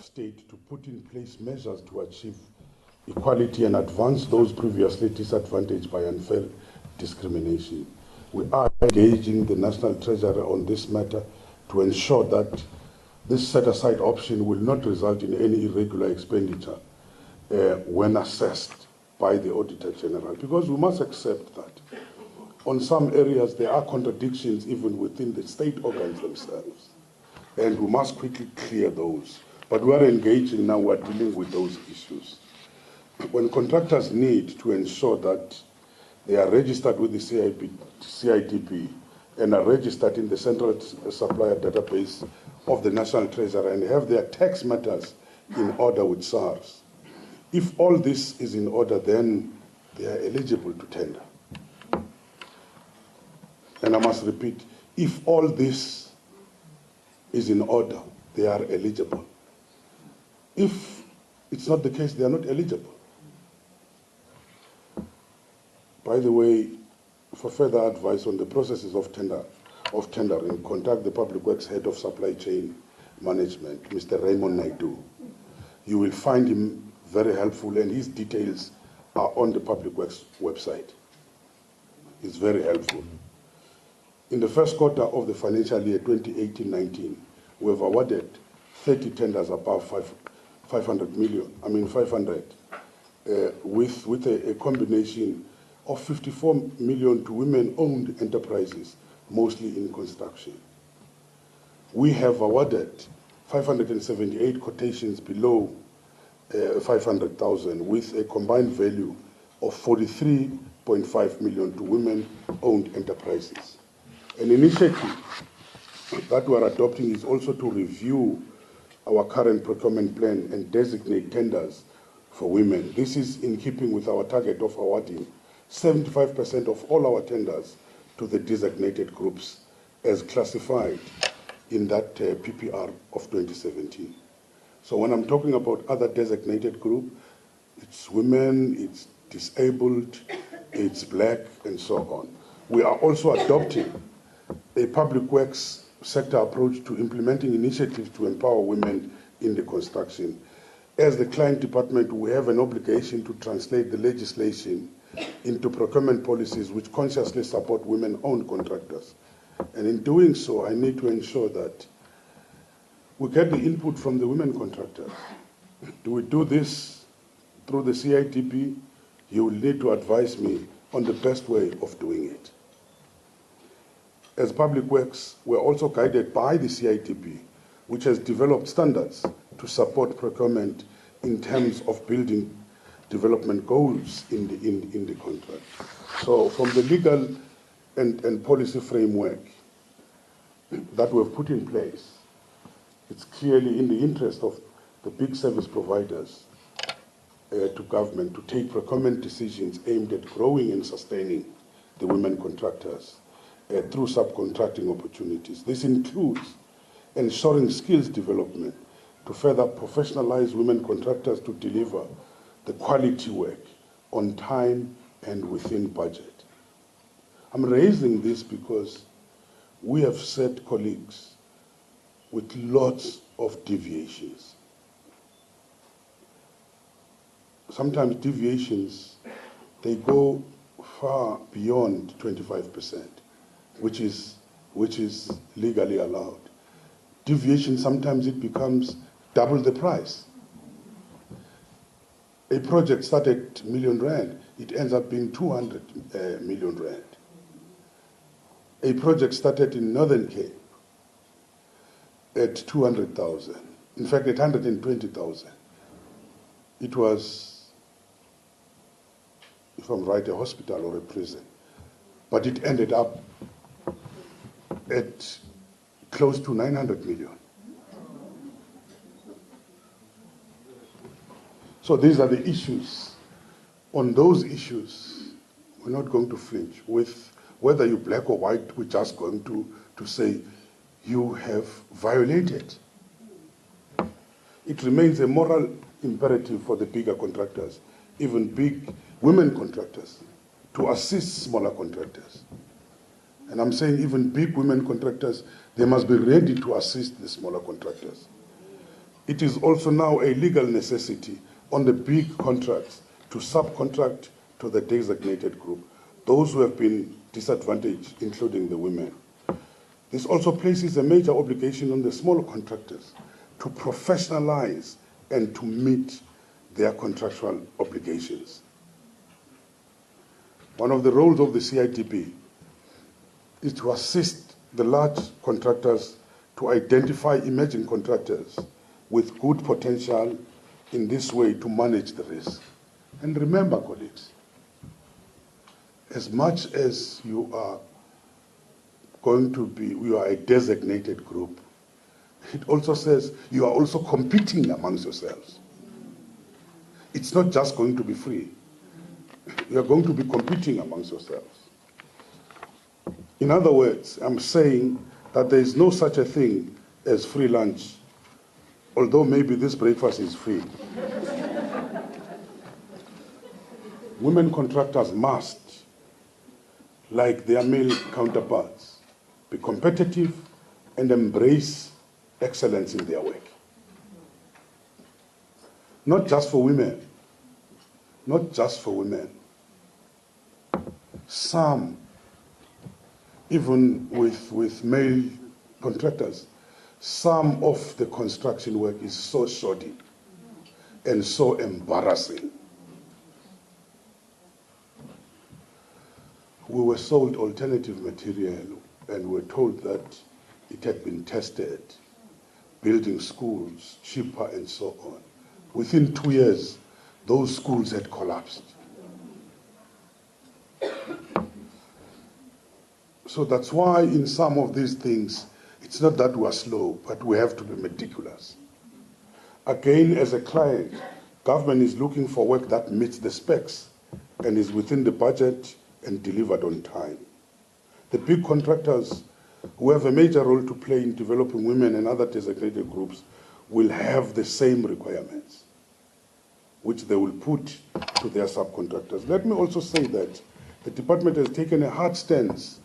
state to put in place measures to achieve equality and advance those previously disadvantaged by unfair discrimination. We are engaging the National Treasurer on this matter to ensure that this set-aside option will not result in any irregular expenditure when assessed by the Auditor General, because we must accept that on some areas there are contradictions even within the state organs themselves, and we must quickly clear those. But we are engaging now, we are dealing with those issues. When contractors need to ensure that they are registered with the CIDB and are registered in the Central Supplier Database of the National Treasury and have their tax matters in order with SARS, if all this is in order, then they are eligible to tender. And I must repeat, if all this is in order, they are eligible. If it's not the case, they are not eligible. By the way, for further advice on the processes of tendering, contact the Public Works Head of Supply Chain Management, Mr. Raymond Naidu. You will find him very helpful, and his details are on the Public Works website. It's very helpful. In the first quarter of the financial year 2018-19, we have awarded 30 tenders above 500 million, with a combination of 54 million to women-owned enterprises, mostly in construction. We have awarded 578 quotations below 500,000, with a combined value of 43.5 million to women-owned enterprises. An initiative that we are adopting is also to review our current procurement plan and designate tenders for women. This is in keeping with our target of awarding 75% of all our tenders to the designated groups as classified in that PPR of 2017. So when I'm talking about other designated group, it's women, it's disabled, it's black, and so on. We are also adopting a public works sector approach to implementing initiatives to empower women in the construction. As the client department, we have an obligation to translate the legislation into procurement policies which consciously support women-owned contractors. And in doing so, I need to ensure that we get the input from the women contractors. Do we do this through the CIDB? You will need to advise me on the best way of doing it. As Public Works, we're also guided by the CIDB, which has developed standards to support procurement in terms of building development goals in the contract. So from the legal and policy framework that we've put in place, it's clearly in the interest of the big service providers to government to take procurement decisions aimed at growing and sustaining the women contractors through subcontracting opportunities. This includes ensuring skills development to further professionalize women contractors to deliver the quality work on time and within budget. I'm raising this because we have set colleagues with lots of deviations. Sometimes deviations, they go far beyond 25%, which is legally allowed. Deviation, sometimes it becomes double the price. A project started R1 million, it ends up being 200 million rand. A project started in Northern Cape at 200,000, in fact at 120,000. It was, if I'm right, a hospital or a prison, but it ended up at close to 900 million. So these are the issues. On those issues, we're not going to flinch. With whether you're black or white, we're just going to say, you have violated. It remains a moral imperative for the bigger contractors, even big women contractors, to assist smaller contractors. And I'm saying even big women contractors, they must be ready to assist the smaller contractors. it is also now a legal necessity on the big contracts to subcontract to the designated group, those who have been disadvantaged, including the women. This also places a major obligation on the small contractors to professionalize and to meet their contractual obligations. One of the roles of the CIDB is to assist the large contractors to identify emerging contractors with good potential in this way to manage the risk. And remember, colleagues, as much as you are a designated group, it also says you are also competing amongst yourselves. It's not just going to be free. You are going to be competing amongst yourselves. In other words, I'm saying that there is no such a thing as free lunch, although maybe this breakfast is free. Women contractors must, like their male counterparts, be competitive and embrace excellence in their work. Not just for women, not just for women. Some, even with male contractors, some of the construction work is so shoddy and so embarrassing. We were sold alternative material and were told that it had been tested, building schools cheaper and so on. Within 2 years, those schools had collapsed. So that's why in some of these things, it's not that we're slow, but we have to be meticulous. Again, as a client, government is looking for work that meets the specs and is within the budget and delivered on time. The big contractors who have a major role to play in developing women and other designated groups will have the same requirements, which they will put to their subcontractors. Let me also say that the department has taken a hard stance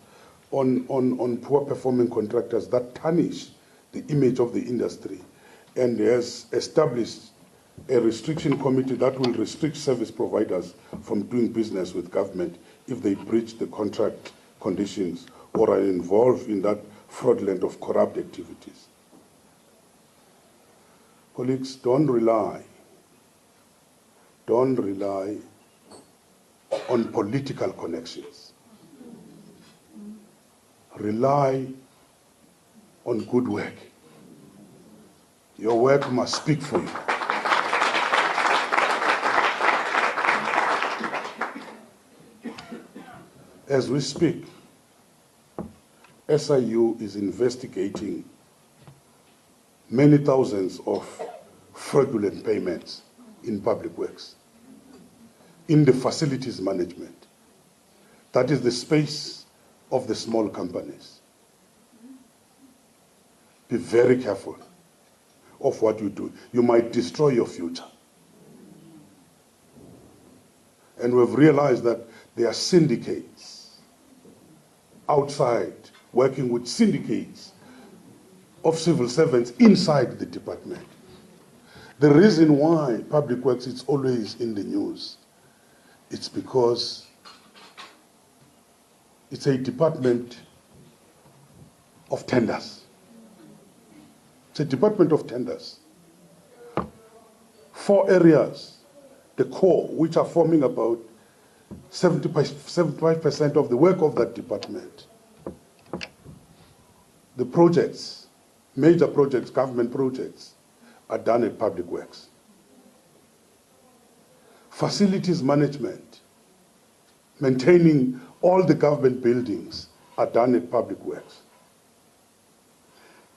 on poor performing contractors that tarnish the image of the industry and has established a restriction committee that will restrict service providers from doing business with government if they breach the contract conditions or are involved in that fraudulent or corrupt activities. Colleagues, don't rely on political connections. Rely on good work. Your work must speak for you. As we speak, SIU is investigating many thousands of fraudulent payments in public works, in the facilities management. That is the space of the small companies. Be very careful of what you do. You might destroy your future. And we've realized that there are syndicates outside working with syndicates of civil servants inside the department. The reason why Public Works is always in the news, it's because it's a department of tenders. It's a department of tenders. 4 areas, the core, which are forming about 75% of the work of that department. The projects, major projects, government projects, are done at Public Works. Facilities management, maintaining all the government buildings, are done at Public Works.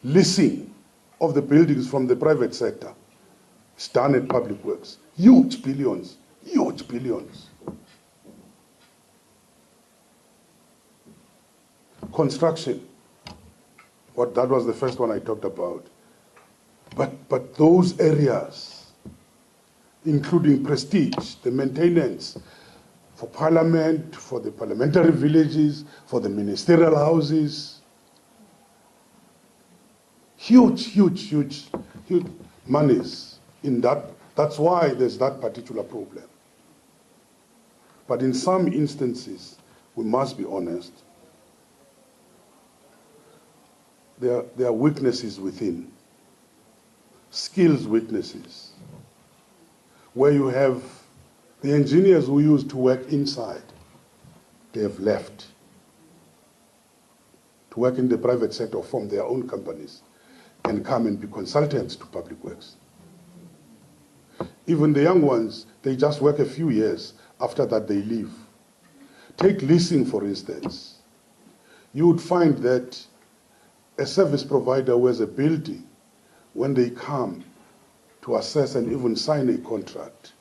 Leasing of the buildings from the private sector is done at Public Works. Huge billions, huge billions. Construction, that was the first one I talked about. But those areas, including prestige, the maintenance for parliament, for the parliamentary villages, for the ministerial houses, huge. monies in that. That's why there's that particular problem. But in some instances, we must be honest, there are weaknesses within, skills weaknesses, where you have the engineers who used to work inside, they have left to work in the private sector, form their own companies, and come and be consultants to Public Works. Even the young ones, they just work a few years, after that they leave. Take leasing, for instance. You would find that a service provider who has a building, when they come to assess and even sign a contract,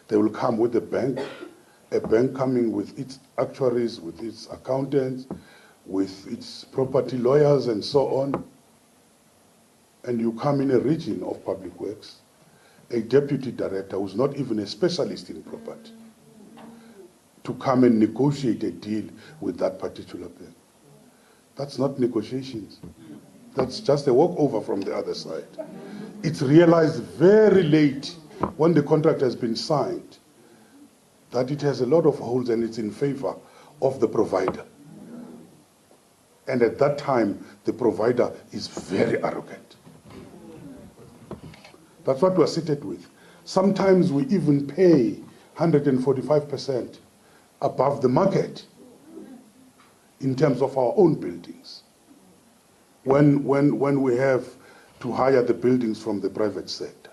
they will come with a bank coming with its actuaries, with its accountants, with its property lawyers and so on. And you come in a region of Public Works, a deputy director who's not even a specialist in property, to come and negotiate a deal with that particular bank. That's not negotiations. That's just a walkover from the other side. It's realized very late when the contract has been signed that it has a lot of holes and it's in favor of the provider. And at that time, the provider is very arrogant. That's what we're seated with. Sometimes we even pay 145% above the market in terms of our own buildings. When we have to hire the buildings from the private sector.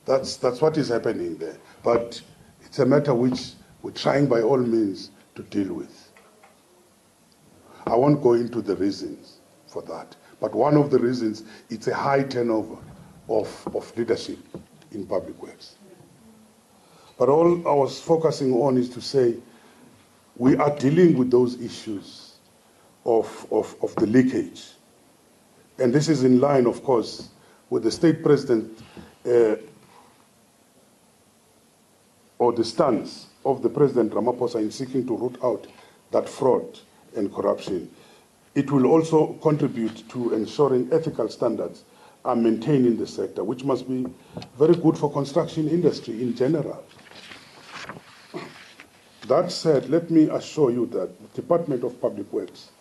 That's what is happening there. But it's a matter which we're trying by all means to deal with. I won't go into the reasons for that. But one of the reasons, it's a high turnover of leadership in Public Works. But all I was focusing on is to say we are dealing with those issues of the leakage. And this is in line, of course, with the state president or the stance of the President Ramaphosa in seeking to root out that fraud and corruption. It will also contribute to ensuring ethical standards are maintained in the sector, which must be very good for construction industry in general. That said, let me assure you that the Department of Public Works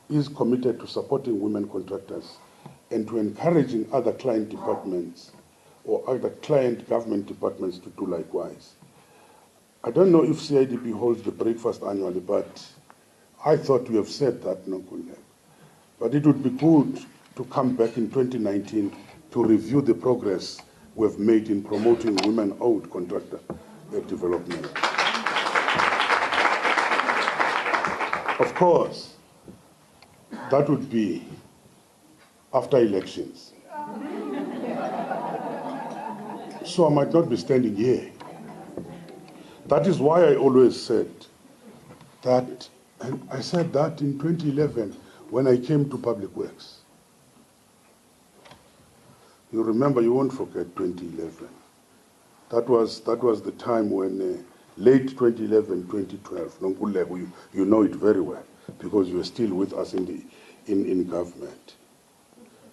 is committed to supporting women contractors and to encouraging other client departments or other client government departments to do likewise. I don't know if CIDB holds the breakfast annually, but I thought we have said that, Nonkululeko. But it would be good to come back in 2019 to review the progress we've made in promoting women-owned contractor development. Of course, that would be after elections. So I might not be standing here. That is why I always said that, and I said that in 2011 when I came to Public Works. You remember, you won't forget 2011. That was the time when late 2011, 2012, Nonkululeko, you know it very well because you were still with us in government.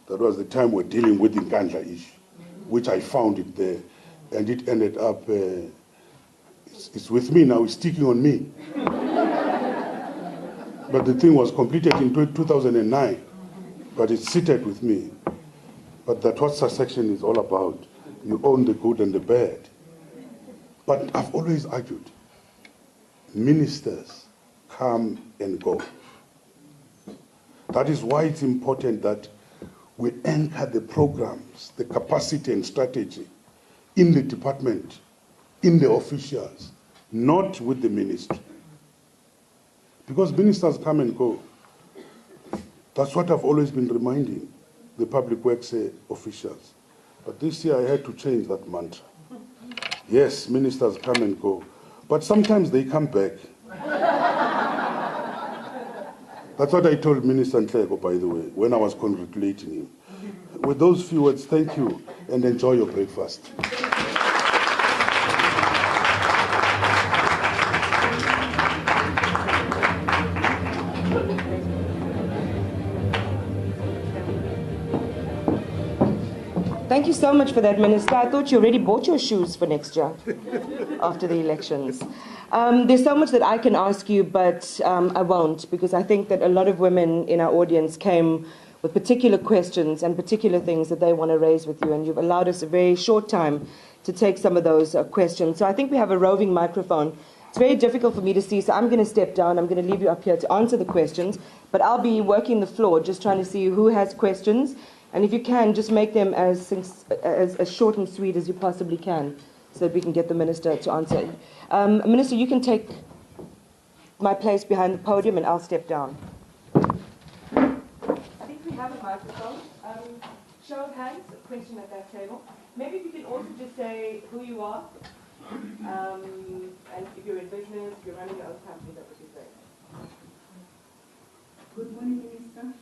That was the time we're dealing with the Nkandla issue, which I found it there, and it ended up, it's with me now, it's sticking on me. But the thing was completed in 2009, but it's seated with me. But that's what succession is all about. You own the good and the bad. But I've always argued, ministers come and go. That is why it's important that we anchor the programs, the capacity and strategy in the department, in the officials, not with the ministry. Because ministers come and go. That's what I've always been reminding the Public Works officials. But this year I had to change that mantra. Yes, ministers come and go, but sometimes they come back. That's what I told Minister Nxesi, by the way, when I was congratulating him. With those few words, thank you and enjoy your breakfast. Thank you so much for that, Minister. I thought you already bought your shoes for next year after the elections. There's so much that I can ask you, but I won't, because I think that a lot of women in our audience came with particular questions and particular things that they want to raise with you, and you've allowed us a very short time to take some of those questions. So I think we have a roving microphone. It's very difficult for me to see, so I'm going to step down. I'm going to leave you up here to answer the questions, but I'll be working the floor, just trying to see who has questions. And if you can, just make them as short and sweet as you possibly can, so that we can get the Minister to answer. Minister, you can take my place behind the podium, and I'll step down. I think we have a microphone. Show of hands, a question at that table. Maybe if you can also just say who you are, and if you're in business, if you're running your own company, that would be great. Good morning, Minister.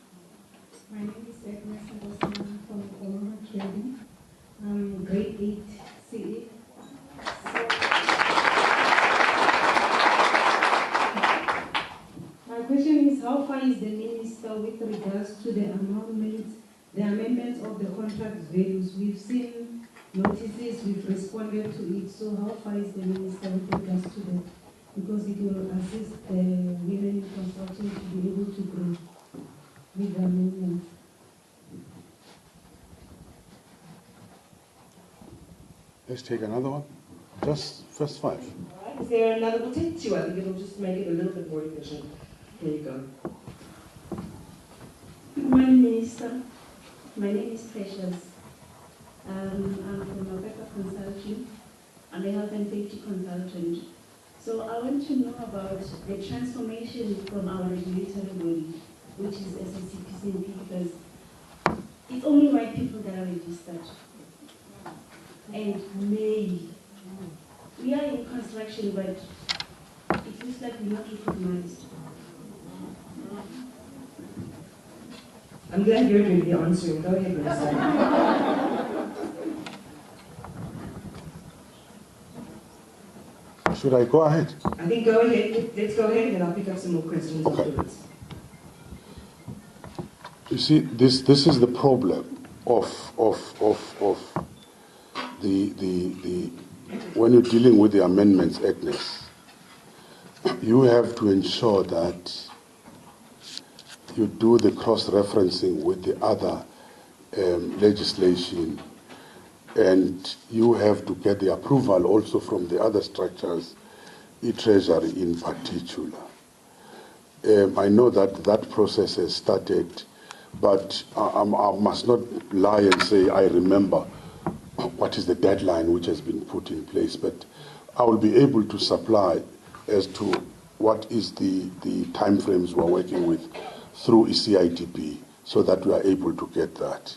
My name is Agnes Ndosana from Corona Trading. I'm grade 8 CE. My question is, how far is the Minister with regards to the amendments of the contract values? We've seen notices, we've responded to it, so how far is the Minister with regards to that? Because it will assist the women in consulting to be able to grow with the amendments. Let's take another one. Just first 5. All right. Is there another? We'll take 2. I think it'll just make it a little bit more efficient. Here you go. Good morning, Minister. My name is Precious. I'm from Rebecca Consulting. I'm a health and safety consultant. So I want to know about the transformation from our regulatory body, which is SACPCNP, because it's only white people that are registered. And male. We are in construction, but it looks like we're not recognized. I'm glad you're going to be answering. Go ahead, Minister. Should I go ahead? I think go ahead. Let's go ahead, and I'll pick up some more questions afterwards. You see, this is the problem of the when you're dealing with the amendments, Agnes, you have to ensure that you do the cross-referencing with the other legislation, and you have to get the approval also from the other structures, e-Treasury in particular. I know that process has started, but I must not lie and say I remember what is the deadline which has been put in place, but I will be able to supply as to what is the time frames we're working with through CIDB, so that we are able to get that.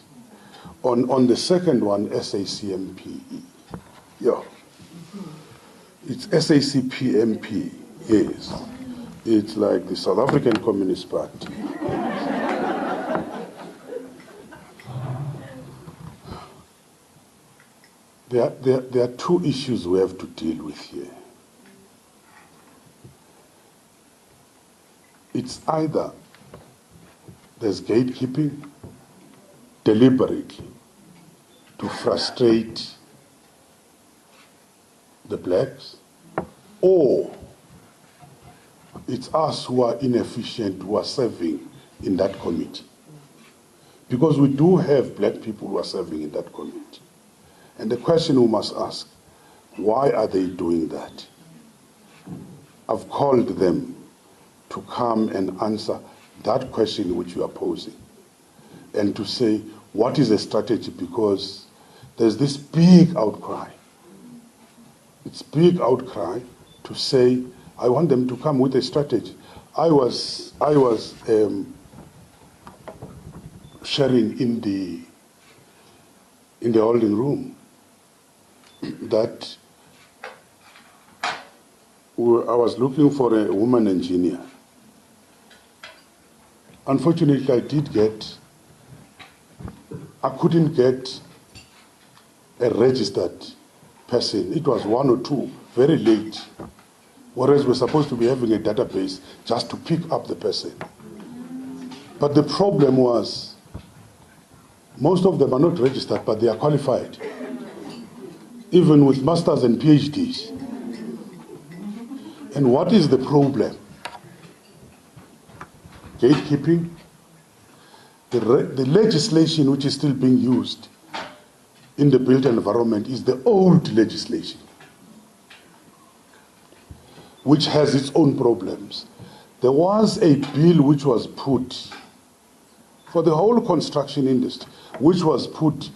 On the second one, SACMP, yeah, it's SACPMP, yes. It's like the South African Communist Party. There are 2 issues we have to deal with here. It's either there's gatekeeping deliberately to frustrate the blacks, or it's us who are inefficient who are serving in that committee. Because we do have black people who are serving in that committee. And the question we must ask, why are they doing that? I've called them to come and answer that question which you are posing, and to say, what is the strategy? Because there's this big outcry. It's big outcry to say, I want them to come with a strategy. I was sharing in the holding room that I was looking for a woman engineer. Unfortunately, I couldn't get a registered person. It was 1 or 2, very late. Whereas we're supposed to be having a database just to pick up the person. But the problem was, Most of them are not registered, but they are qualified, even with masters and PhDs. And what is the problem? Gatekeeping. The legislation which is still being used in the built environment is the old legislation, which has its own problems. There was a bill which was put for the whole construction industry, which was put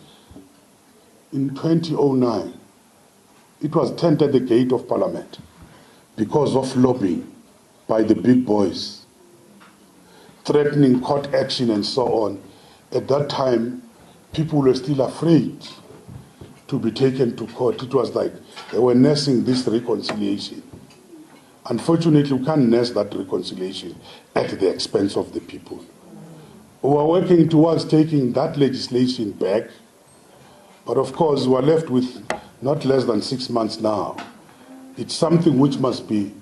in 2009. It was turned at the gate of Parliament because of lobbying by the big boys, threatening court action and so on. At that time, people were still afraid to be taken to court. It was like they were nursing this reconciliation. Unfortunately, we can't nurse that reconciliation at the expense of the people. We are working towards taking that legislation back, but of course, we are left with not less than 6 months now. It's something which must be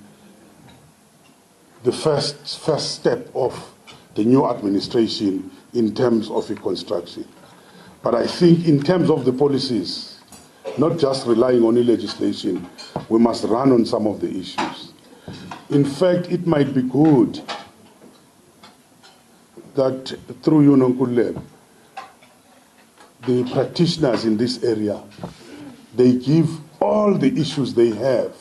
the first step of the new administration in terms of reconstruction. But I think in terms of the policies, not just relying on the legislation, we must run on some of the issues. In fact, it might be good that through you, Nonkululeko, the practitioners in this area, they give all the issues they have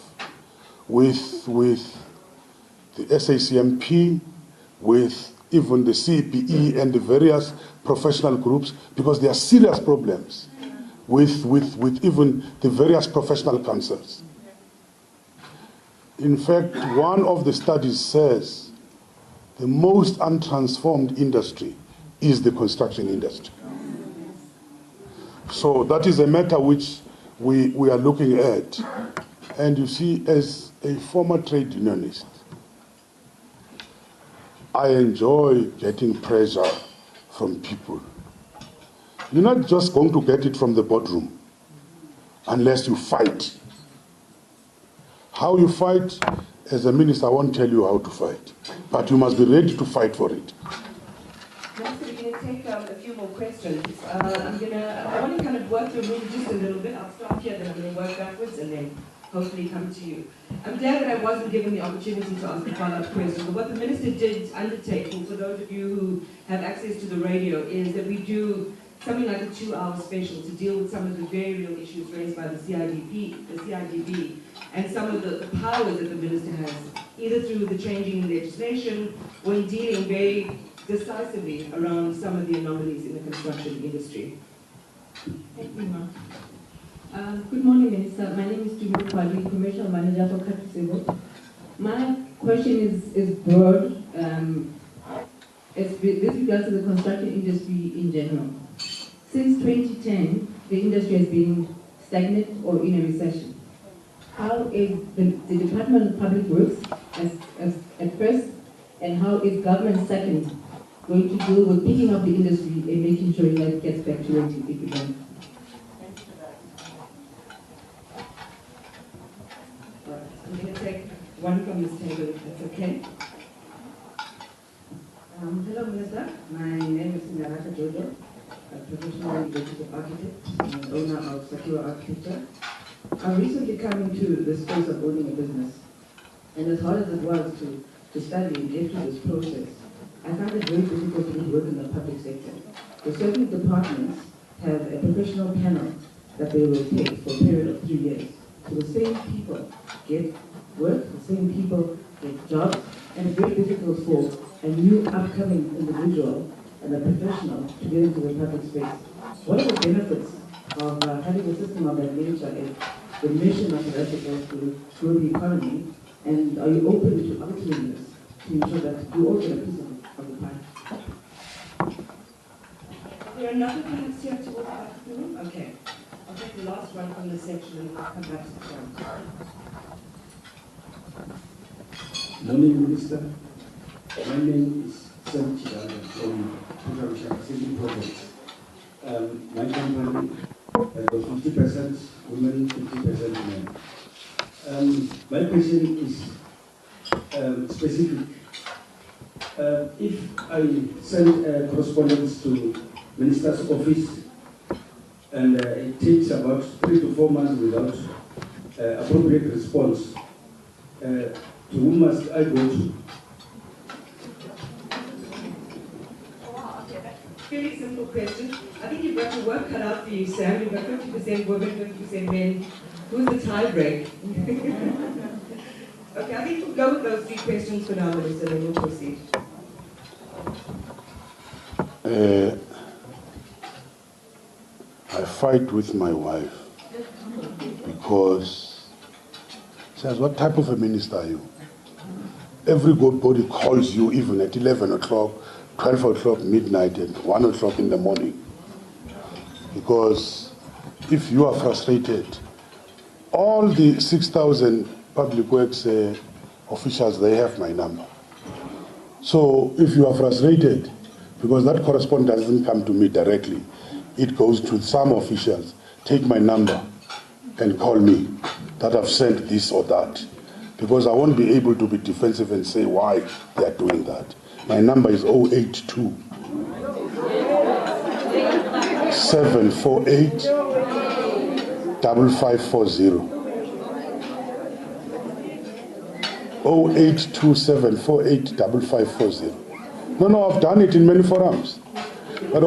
with the SACMP, with even the CPE and the various professional groups, because there are serious problems with even the various professional councils. In fact, one of the studies says the most untransformed industry is the construction industry. So that is a matter which we are looking at. And you see, as a former trade unionist, I enjoy getting pressure from people. You're not just going to get it from the boardroom unless you fight. How you fight, as a minister, I won't tell you how to fight, but you must be ready to fight for it. Minister, we're going to take a few more questions. I want to kind of work the room just a little bit. I'll start here, then I'm going to work backwards and then hopefully come to you. I'm glad that I wasn't given the opportunity to ask a follow-up question, but what the minister did undertake, for those of you who have access to the radio, is that we do something like a 2-hour special to deal with some of the very real issues raised by the CIDB, and some of the powers that the minister has, either through the changing legislation or in dealing very decisively around some of the anomalies in the construction industry. Thank you, ma'am. Good morning, Minister. My name is Jumbo Kwali, Commercial Manager for Katusebo. My question is broad. With regards to the construction industry in general. Since 2010, the industry has been stagnant or in a recession. How is the Department of Public Works as at first, and how is government second going to deal with picking up the industry and making sure life gets back to where it began? I'm going to take one from this table, if that's okay. Hello, Minister. My name is Naraka Jojo, a professional executive architect and owner of Secure Architecture. I've recently come into the space of owning a business, and as hard as it was to study and get through this process, I found it very difficult to work in the public sector. The certain departments have a professional panel that they rotate for a period of 3 years. So the same people get work, the same people get jobs, and it's very difficult for a new upcoming individual and a professional to get into the public space. What are the benefits of having a system of that nature if the mission of South Africa is to grow the economy, and are you open to altering this to ensure that you all get a piece of the pie? Is there another perhaps here towards the back of the room? Okay. I'll take the last one from this section and I'll come back to the front. Morning, Minister. My name is Sam Chidala from CIDB Breakfast. My company has got 50% women, 50% men. My question is specific. If I send correspondence to minister's office, and it takes about 3 to 4 months without appropriate response. To whom must I go to? Wow, okay, that's a fairly simple question. I think you've got your work cut out for you, Sam. You've got 50% women, 50% men. Who's the tie break? Okay, I think we'll go with those 3 questions for now, Minister, then we'll proceed. I fight with my wife because she says, what type of a minister are you? Every good body calls you even at 11 o'clock, 12 o'clock, midnight, and 1 o'clock in the morning. Because if you are frustrated, all the 6,000 Public Works officials, they have my number. So if you are frustrated, because that correspondence doesn't come to me directly, it goes to some officials, take my number and call me that I've sent this or that. Because I won't be able to be defensive and say why they are doing that. My number is 082 748 5540. 082 748 5540. No, I've done it in many forums. But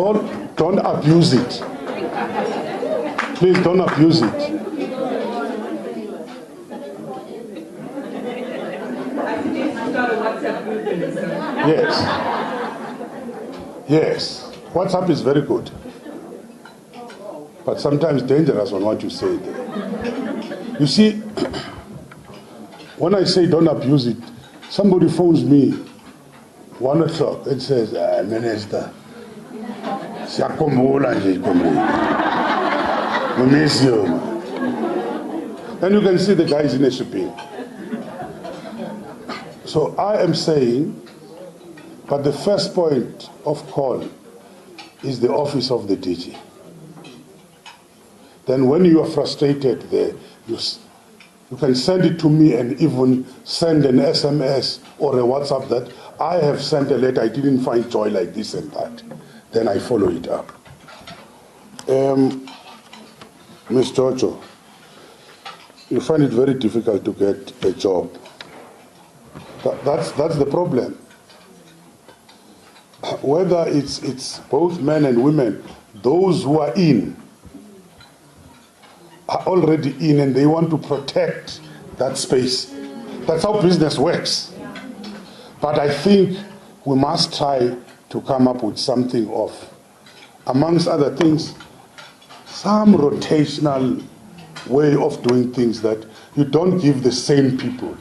don't abuse it. Please don't abuse it. Yes. Yes. WhatsApp is very good. But sometimes dangerous on what you say there. You see, when I say don't abuse it, somebody phones me 1 o'clock and says, Minister, siyakumbula nje ikomrade. We miss you. And you can see the guys in the shipping. So I am saying, but the first point of call is the office of the DG. Then when you are frustrated there, you can send it to me and even send an SMS or a WhatsApp that I have sent a letter, I didn't find joy like this and that. Then I follow it up. Ms. Jojo, you find it very difficult to get a job. That's the problem. Whether it's both men and women, those who are in are already in and they want to protect that space. That's how business works. But I think we must try to come up with something of, amongst other things, some rotational way of doing things that you don't give the same people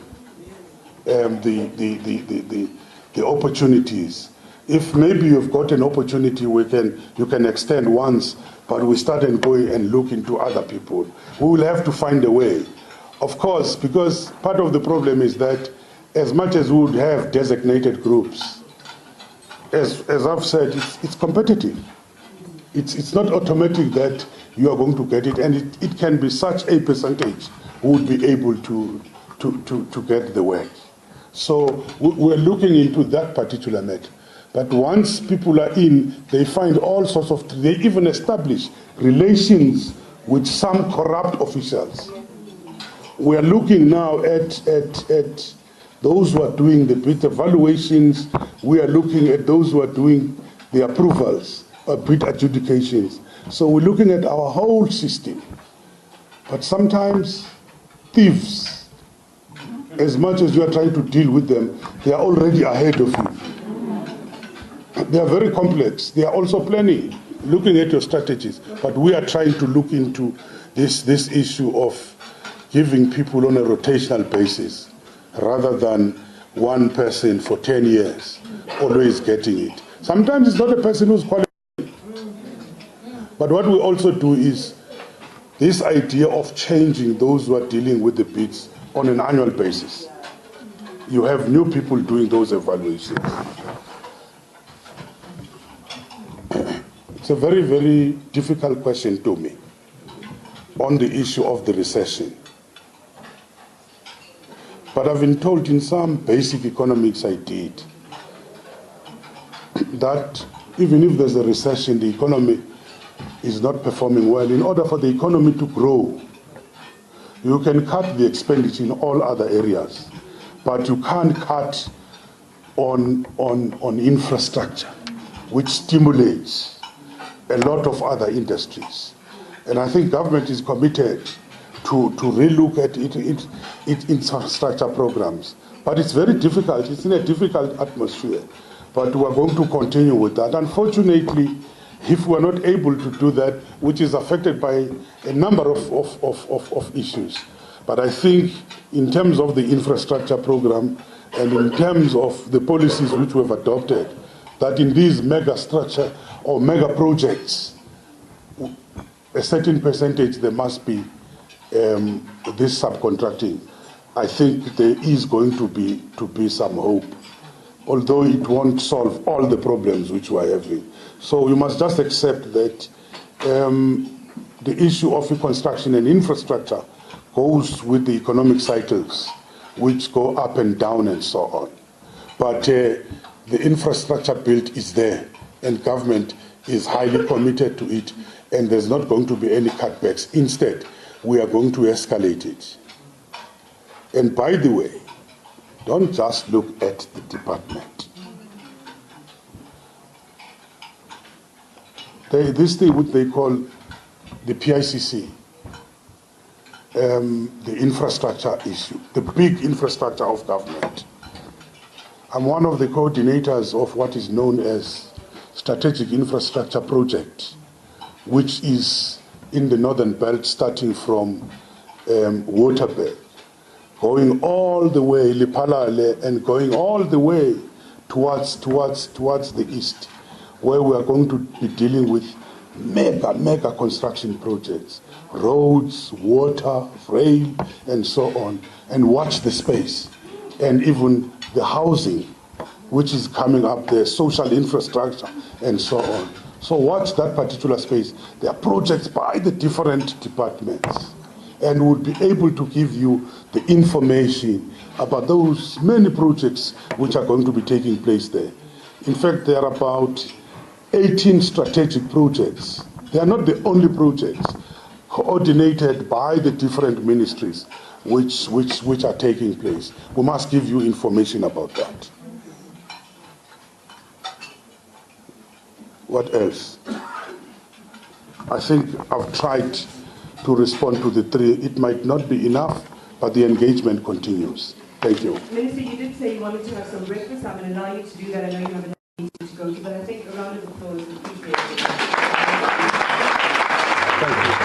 the opportunities. If maybe you've got an opportunity, you can extend once, but we start and go and look into other people. We will have to find a way. Of course, because part of the problem is that as much as we would have designated groups, as I've said, it's competitive. It's not automatic that you are going to get it, and it can be such a percentage who would be able to get the work. So we're looking into that particular matter. But once people are in, they find all sorts of, they even establish relations with some corrupt officials. We are looking now at those who are doing the bid evaluations. We are looking at those who are doing the approvals or bid adjudications. So we're looking at our whole system. But sometimes thieves, as much as you are trying to deal with them, they are already ahead of you. They are very complex. They are also planning, looking at your strategies. But we are trying to look into this issue of giving people on a rotational basis rather than one person for 10 years, always getting it. Sometimes it's not a person who's qualified. But what we also do is this idea of changing those who are dealing with the bids on an annual basis. You have new people doing those evaluations. It's a very, very difficult question to me on the issue of the recession. But I've been told in some basic economics I did that even if there's a recession, the economy is not performing well. In order for the economy to grow, you can cut the expenditure in all other areas, but you can't cut on infrastructure, which stimulates a lot of other industries. And I think government is committed to relook at its infrastructure programs. But it's very difficult. It's in a difficult atmosphere. But we're going to continue with that. Unfortunately, if we're not able to do that, which is affected by a number of issues. But I think in terms of the infrastructure program and in terms of the policies which we've adopted, that in these mega structure or mega projects, a certain percentage there must be this subcontracting. I think there is going to be some hope, although it won't solve all the problems which we're having. So you must just accept that the issue of construction and infrastructure goes with the economic cycles, which go up and down and so on. But the infrastructure build is there, and government is highly committed to it, and there's not going to be any cutbacks. Instead, we are going to escalate it. And by the way, don't just look at the department. This thing which they call the PICC, the infrastructure issue, the big infrastructure of government. I'm one of the coordinators of what is known as Strategic Infrastructure Project, which is in the Northern Belt, starting from Waterberg, going all the way, Lipalale, and going all the way towards the east, where we are going to be dealing with mega construction projects, roads, water, rail, and so on, and watch the space, and even the housing, which is coming up there, social infrastructure, and so on. So watch that particular space. There are projects by the different departments, and we'll be able to give you the information about those many projects which are going to be taking place there. In fact, there are about 18 strategic projects. They are not the only projects coordinated by the different ministries which are taking place. We must give you information about that. What else? I think I've tried to respond to the three. It might not be enough, but the engagement continues. Thank you. Minister, you did say you wanted to have some breakfast. I'm going to allow you to do that. I know you have a meeting to go to, but I think a round of applause is appreciated. Thank you.